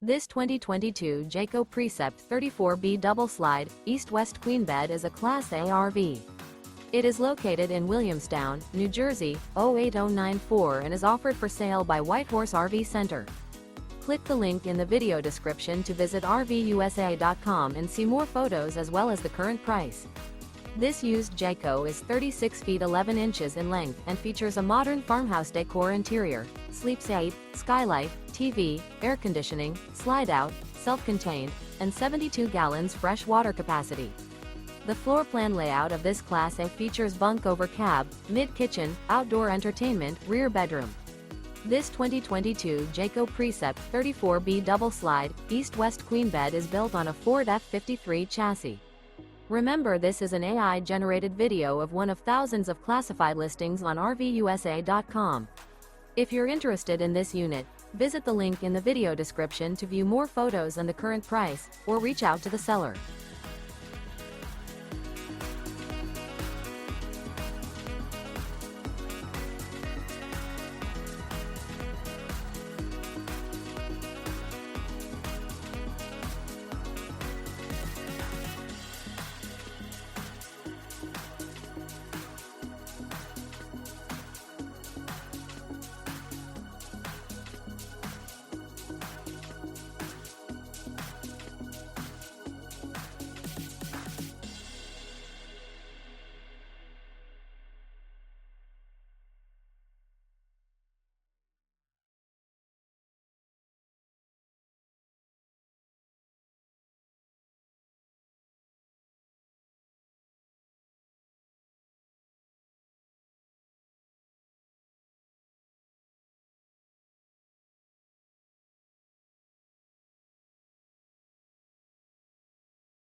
This 2022 Jayco Precept 34B double slide, east-west queen bed is a Class A RV. It is located in Williamstown, New Jersey, 08094 and is offered for sale by Whitehorse RV Center. Click the link in the video description to visit RVUSA.com and see more photos as well as the current price. This used Jayco is 36 feet 11 inches in length and features a modern farmhouse decor interior, sleeps 8, skylight, TV, air conditioning, slide-out, self-contained, and 72 gallons fresh water capacity. The floor plan layout of this Class A features bunk over cab, mid-kitchen, outdoor entertainment, rear bedroom. This 2022 Jayco Precept 34B double slide, east-west queen bed is built on a Ford F53 chassis. Remember, this is an AI-generated video of one of thousands of classified listings on RVUSA.com. If you're interested in this unit, visit the link in the video description to view more photos and the current price, or reach out to the seller.